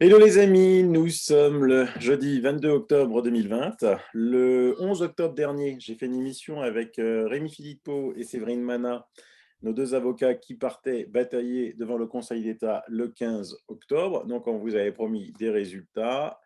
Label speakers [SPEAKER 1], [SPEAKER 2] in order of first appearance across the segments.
[SPEAKER 1] Hello les amis, nous sommes le jeudi 22 octobre 2020. Le 11 octobre dernier, j'ai fait une émission avec Rémi Philippot et Séverine Mana, nos deux avocats qui partaient batailler devant le Conseil d'État le 15 octobre. Donc on vous avait promis des résultats.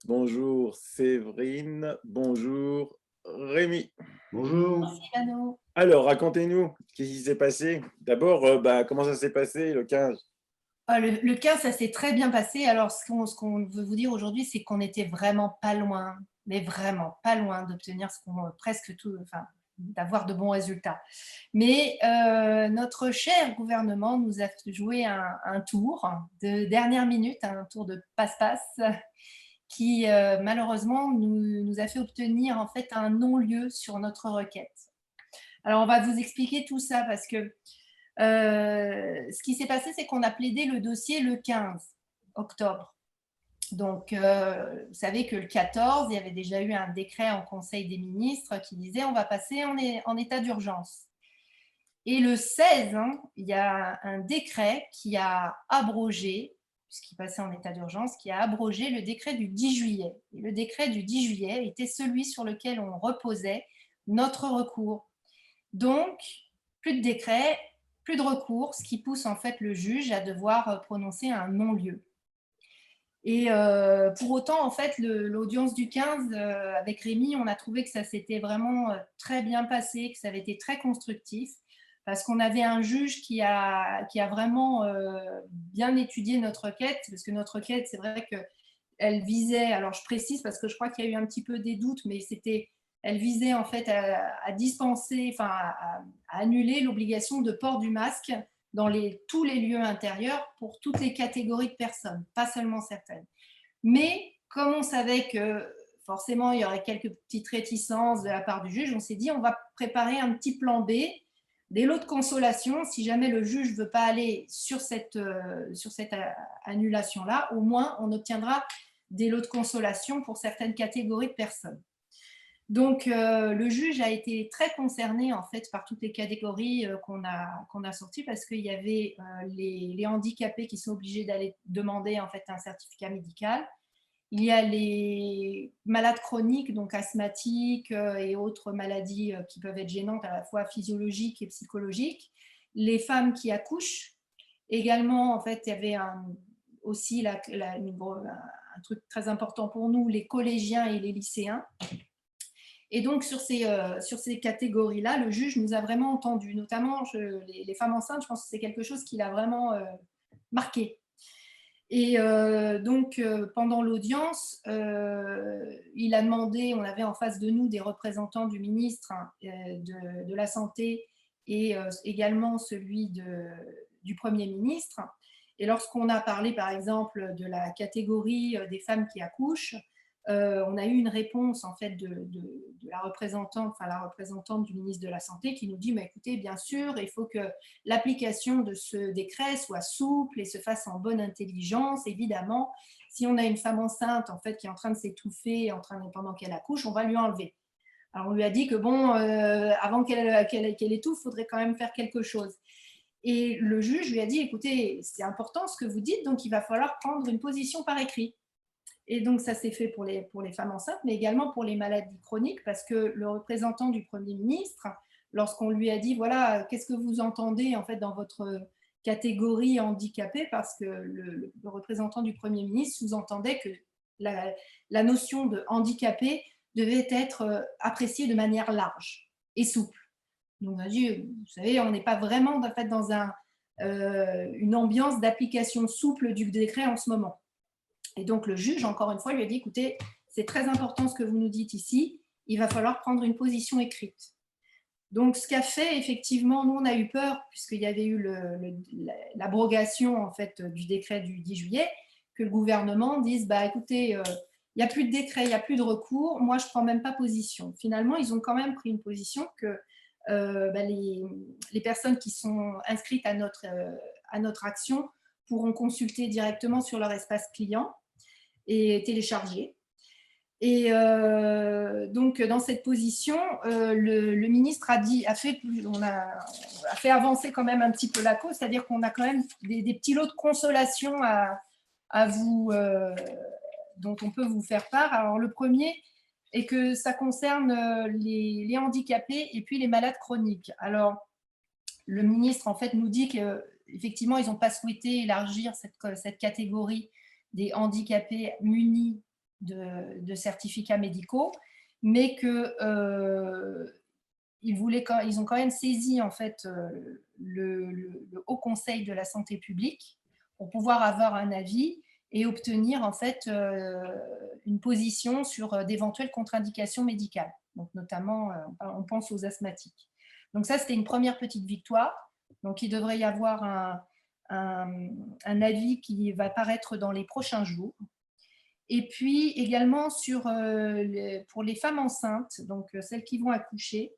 [SPEAKER 1] Bonjour Séverine, bonjour Rémi.
[SPEAKER 2] Bonjour.
[SPEAKER 3] Piano.
[SPEAKER 1] Alors racontez-nous ce qui s'est passé. D'abord, comment ça s'est passé le 15?
[SPEAKER 3] Le 15, ça s'est très bien passé. Alors, ce qu'on veut vous dire aujourd'hui, c'est qu'on n'était vraiment pas loin, mais vraiment pas loin d'obtenir ce qu'on presque tout, enfin, d'avoir de bons résultats. Mais notre cher gouvernement nous a joué un tour de dernière minute, un tour de passe-passe, qui malheureusement nous a fait obtenir en fait un non-lieu sur notre requête. Alors, on va vous expliquer tout ça parce que ce qui s'est passé, c'est qu'on a plaidé le dossier le 15 octobre. Donc, vous savez que le 14, il y avait déjà eu un décret en Conseil des ministres qui disait on va passer en état d'urgence. Et le 16, il y a un décret qui a abrogé, puisqu'il passait en état d'urgence, qui a abrogé le décret du 10 juillet. Et le décret du 10 juillet était celui sur lequel on reposait notre recours. Donc, plus de décret, plus de recours, ce qui pousse en fait le juge à devoir prononcer un non-lieu. Et pour autant, en fait, l'audience du 15 avec Rémi, on a trouvé que ça s'était vraiment très bien passé, que ça avait été très constructif, parce qu'on avait un juge qui a vraiment bien étudié notre requête, parce que notre requête, c'est vrai qu'elle visait, alors je précise parce que je crois qu'il y a eu un petit peu des doutes, mais elle visait en fait à dispenser, enfin à annuler l'obligation de port du masque dans tous les lieux intérieurs pour toutes les catégories de personnes, pas seulement certaines. Mais comme on savait que forcément il y aurait quelques petites réticences de la part du juge, on s'est dit on va préparer un petit plan B, des lots de consolation. Si jamais le juge ne veut pas aller sur cette annulation-là, au moins on obtiendra des lots de consolation pour certaines catégories de personnes. Donc, le juge a été très concerné en fait par toutes les catégories qu'on a sorties, parce qu'il y avait les handicapés qui sont obligés d'aller demander en fait un certificat médical. Il y a les malades chroniques, donc asthmatiques et autres maladies qui peuvent être gênantes à la fois physiologiques et psychologiques. Les femmes qui accouchent. Également, en fait, il y avait aussi un truc très important pour nous, les collégiens et les lycéens. Et donc, sur ces catégories-là, le juge nous a vraiment entendus, notamment les femmes enceintes. Je pense que c'est quelque chose qui l'a vraiment marqué. Et donc, pendant l'audience, il a demandé, on avait en face de nous des représentants du ministre de la Santé et également celui du Premier ministre. Et lorsqu'on a parlé, par exemple, de la catégorie des femmes qui accouchent, on a eu une réponse en fait de la représentante du ministre de la Santé qui nous dit mais écoutez, bien sûr, il faut que l'application de ce décret soit souple et se fasse en bonne intelligence. Évidemment, si on a une femme enceinte en fait qui est en train de s'étouffer pendant qu'elle accouche, on va lui enlever. Alors on lui a dit que bon, avant qu'elle étouffe, il faudrait quand même faire quelque chose. Et le juge lui a dit écoutez, c'est important ce que vous dites, donc il va falloir prendre une position par écrit. Et donc, ça s'est fait pour les femmes enceintes, mais également pour les maladies chroniques, parce que le représentant du Premier ministre, lorsqu'on lui a dit, voilà, qu'est-ce que vous entendez en fait dans votre catégorie handicapée, parce que le représentant du Premier ministre sous-entendait que la notion de handicapé devait être appréciée de manière large et souple. Donc, on a dit, vous savez, on n'est pas vraiment en fait, dans une ambiance d'application souple du décret en ce moment. Et donc, le juge, encore une fois, lui a dit, écoutez, c'est très important ce que vous nous dites ici, il va falloir prendre une position écrite. Donc, ce qu'a fait, effectivement, nous, on a eu peur, puisqu'il y avait eu l'abrogation, en fait, du décret du 10 juillet, que le gouvernement dise, bah, écoutez, il n'y a plus de décret, il n'y a plus de recours, moi, je ne prends même pas position. Finalement, ils ont quand même pris une position que les personnes qui sont inscrites à notre action pourront consulter directement sur leur espace client et télécharger. Et donc, dans cette position, le ministre a fait avancer quand même un petit peu la cause, c'est-à-dire qu'on a quand même des petits lots de consolation dont on peut vous faire part. Alors, le premier est que ça concerne les handicapés et puis les malades chroniques. Alors, le ministre, en fait, nous dit qu'effectivement, ils n'ont pas souhaité élargir cette catégorie des handicapés munis de certificats médicaux, mais que ils ont quand même saisi en fait le Haut Conseil de la santé publique pour pouvoir avoir un avis et obtenir en fait une position sur d'éventuelles contre-indications médicales. Donc notamment, on pense aux asthmatiques. Donc ça, c'était une première petite victoire. Donc il devrait y avoir un avis qui va paraître dans les prochains jours. Et puis également pour les femmes enceintes, donc celles qui vont accoucher,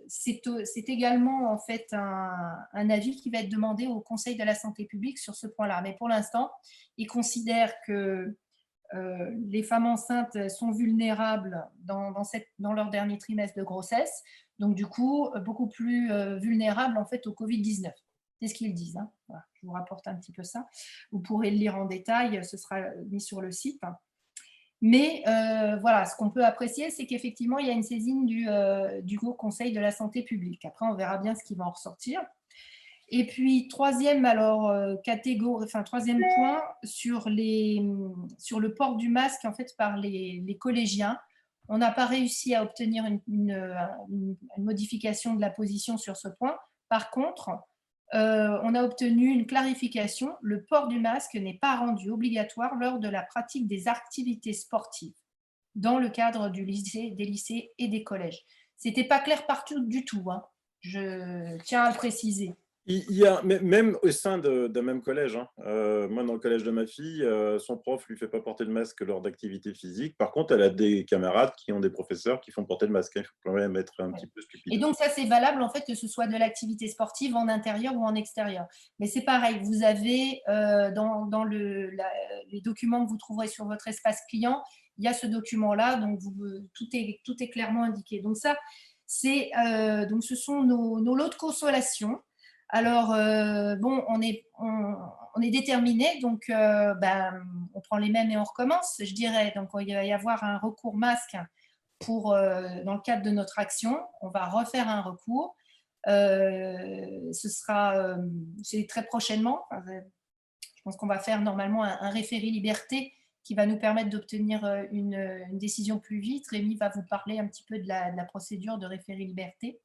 [SPEAKER 3] c'est également en fait un avis qui va être demandé au Conseil de la santé publique sur ce point-là. Mais pour l'instant, ils considèrent que les femmes enceintes sont vulnérables dans leur dernier trimestre de grossesse, donc du coup beaucoup plus vulnérables en fait au Covid-19. C'est ce qu'ils disent. Hein. Voilà, je vous rapporte un petit peu ça. Vous pourrez le lire en détail, ce sera mis sur le site. Mais voilà, ce qu'on peut apprécier, c'est qu'effectivement, il y a une saisine du Haut Conseil de la santé publique. Après, on verra bien ce qui va en ressortir. Et puis, troisième point sur le port du masque en fait, par les collégiens. On n'a pas réussi à obtenir une modification de la position sur ce point. Par contre, on a obtenu une clarification. Le port du masque n'est pas rendu obligatoire lors de la pratique des activités sportives dans le cadre des lycées et des collèges. Ce n'était pas clair partout du tout. Hein. Je tiens à le préciser.
[SPEAKER 1] Il y a même au sein d'un même collège, hein. Moi, dans le collège de ma fille, son prof lui fait pas porter le masque lors d'activités physiques. Par contre, elle a des camarades qui ont des professeurs qui font porter le masque. Il faut quand même être un petit peu stupide.
[SPEAKER 3] Et donc, ça, c'est valable, en fait, que ce soit de l'activité sportive en intérieur ou en extérieur. Mais c'est pareil, vous avez dans les documents que vous trouverez sur votre espace client, il y a ce document-là, donc tout est clairement indiqué. Donc ça, donc ce sont nos lots de consolation. Alors, bon, on est déterminé, donc on prend les mêmes et on recommence, je dirais. Donc, il va y avoir un recours masque dans le cadre de notre action. On va refaire un recours. C'est très prochainement. Je pense qu'on va faire normalement un référé liberté qui va nous permettre d'obtenir une décision plus vite. Rémi va vous parler un petit peu de la procédure de référé liberté.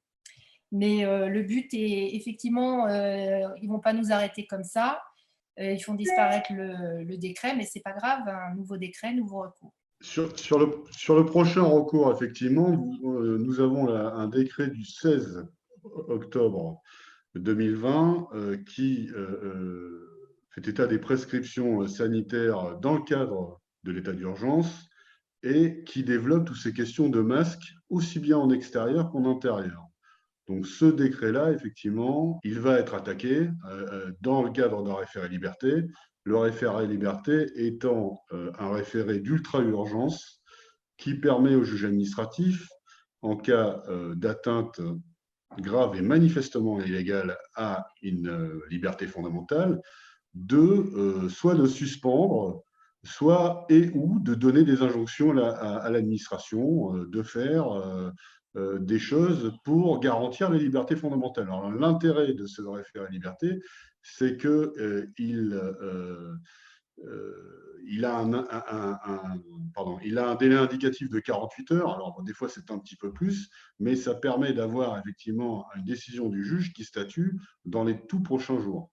[SPEAKER 3] Mais le but est effectivement, ils ne vont pas nous arrêter comme ça. Ils font disparaître le décret, mais ce n'est pas grave, un nouveau décret, nouveau recours.
[SPEAKER 2] Sur le prochain recours, effectivement, nous avons un décret du 16 octobre 2020 qui fait état des prescriptions sanitaires dans le cadre de l'état d'urgence et qui développe toutes ces questions de masques, aussi bien en extérieur qu'en intérieur. Donc ce décret-là, effectivement, il va être attaqué dans le cadre d'un référé liberté. Le référé liberté étant un référé d'ultra-urgence qui permet au juge administratif, en cas d'atteinte grave et manifestement illégale à une liberté fondamentale, soit de suspendre, soit ou de donner des injonctions à l'administration de faire des choses pour garantir les libertés fondamentales. Alors, l'intérêt de ce référé liberté, c'est qu'il il a un délai indicatif de 48 heures. Alors, des fois, c'est un petit peu plus, mais ça permet d'avoir effectivement une décision du juge qui statue dans les tout prochains jours.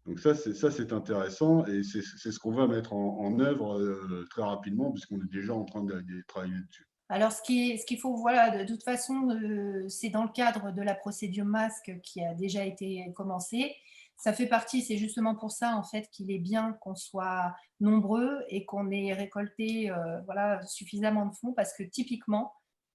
[SPEAKER 2] Donc ça, c'est intéressant et c'est ce qu'on va mettre en œuvre très rapidement puisqu'on est déjà en train de travailler dessus.
[SPEAKER 3] Alors, ce qu'il faut, voilà, de toute façon, c'est dans le cadre de la procédure masque qui a déjà été commencée. Ça fait partie, c'est justement pour ça, en fait, qu'il est bien qu'on soit nombreux et qu'on ait récolté voilà, suffisamment de fonds parce que typiquement,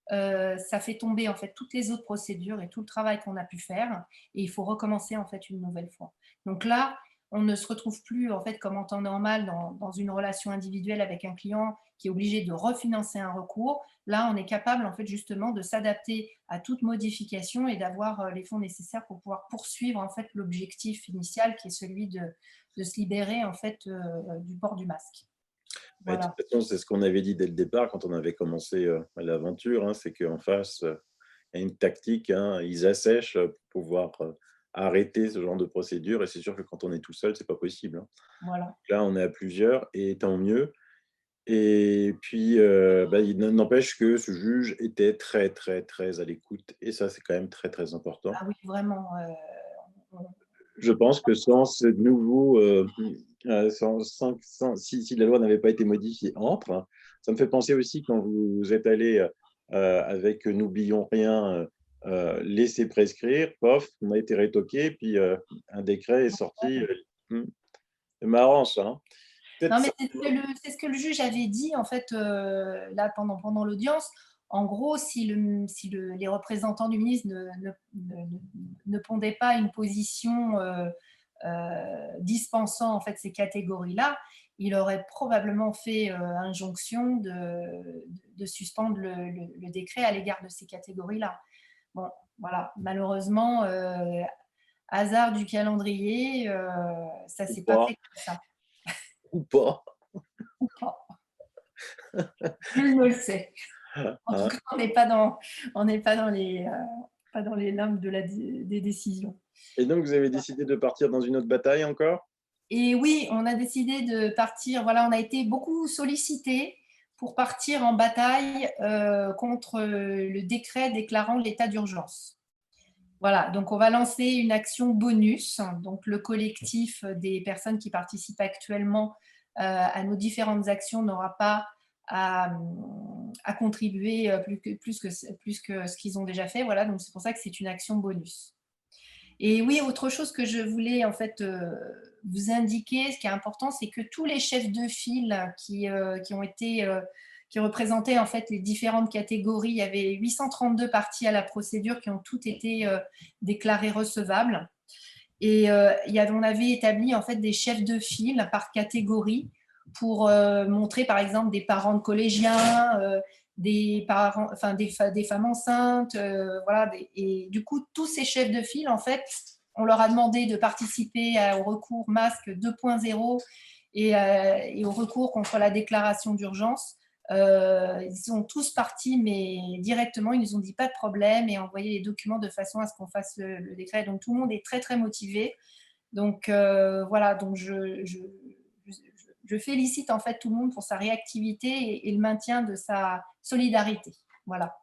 [SPEAKER 3] ça fait tomber en fait toutes les autres procédures et tout le travail qu'on a pu faire et il faut recommencer en fait une nouvelle fois. Donc là, on ne se retrouve plus en fait comme en temps normal dans une relation individuelle avec un client qui est obligé de refinancer un recours. Là, on est capable en fait justement de s'adapter à toute modification et d'avoir les fonds nécessaires pour pouvoir poursuivre en fait l'objectif initial qui est celui de se libérer en fait du port du masque.
[SPEAKER 1] De
[SPEAKER 3] Voilà.
[SPEAKER 1] toute façon, c'est ce qu'on avait dit dès le départ quand on avait commencé l'aventure, hein, c'est qu'en face, il y a une tactique, hein, ils assèchent pour pouvoir arrêter ce genre de procédure. Et c'est sûr que quand on est tout seul, c'est pas possible, hein.
[SPEAKER 3] Voilà.
[SPEAKER 1] Là, on est à plusieurs et tant mieux. Et puis, il n'empêche que ce juge était très, très, très à l'écoute et ça, c'est quand même très, très important.
[SPEAKER 3] Ah oui, vraiment.
[SPEAKER 1] Je pense que sans ce nouveau, si la loi n'avait pas été modifiée entre, ça me fait penser aussi quand vous êtes allé avec N'oublions rien, laisser prescrire, pof, on a été rétoqué, puis un décret est sorti. C'est marrant ça, hein. Peut-être
[SPEAKER 3] Non, mais
[SPEAKER 1] ça.
[SPEAKER 3] c'est ce que le juge avait dit en fait là pendant l'audience. En gros, les représentants du ministre ne pondaient pas une position dispensant en fait ces catégories-là, il aurait probablement fait injonction de suspendre le décret à l'égard de ces catégories-là. Bon, voilà, malheureusement, hasard du calendrier, ça
[SPEAKER 1] Ou
[SPEAKER 3] s'est pas
[SPEAKER 1] pas,
[SPEAKER 3] fait comme ça.
[SPEAKER 1] ou pas.
[SPEAKER 3] Nul ne le sait. En tout
[SPEAKER 1] Hein.
[SPEAKER 3] cas, on n'est pas dans les limbes des décisions.
[SPEAKER 1] Et donc, vous avez décidé de partir dans une autre bataille encore?
[SPEAKER 3] Et oui, on a décidé de partir. Voilà, on a été beaucoup sollicités pour partir en bataille contre le décret déclarant l'état d'urgence. Voilà, donc on va lancer une action bonus. Donc le collectif des personnes qui participent actuellement à nos différentes actions n'aura pas à contribuer plus que ce qu'ils ont déjà fait. Voilà, donc c'est pour ça que c'est une action bonus. Et oui, autre chose que je voulais en fait vous indiquer, ce qui est important, c'est que tous les chefs de file qui ont été qui représentaient en fait les différentes catégories, il y avait 832 parties à la procédure qui ont toutes été déclarées recevables. Et on avait établi en fait des chefs de file par catégorie pour montrer par exemple des parents de collégiens, des parents, enfin des femmes enceintes, voilà. Et du coup, tous ces chefs de file, en fait, on leur a demandé de participer au recours masque 2.0 et au recours contre la déclaration d'urgence. Ils sont tous partis, mais directement, ils nous ont dit pas de problème et envoyé les documents de façon à ce qu'on fasse le décret. Donc tout le monde est très très motivé. Donc voilà, donc je félicite en fait tout le monde pour sa réactivité et le maintien de sa solidarité. Voilà.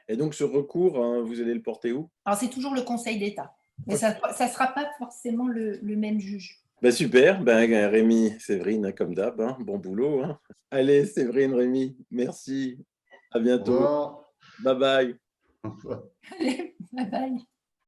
[SPEAKER 1] Et donc, ce recours, hein, vous allez le porter où?
[SPEAKER 3] Alors c'est toujours le Conseil d'État, mais
[SPEAKER 1] Ok.
[SPEAKER 3] ça ne sera pas forcément le même juge.
[SPEAKER 1] Super, Rémi, Séverine, hein, comme d'hab, hein, bon boulot, hein. Allez, Séverine, Rémi, merci, à
[SPEAKER 2] Au
[SPEAKER 1] bientôt,
[SPEAKER 2] revoir.
[SPEAKER 1] bye bye.
[SPEAKER 3] Allez, bye bye.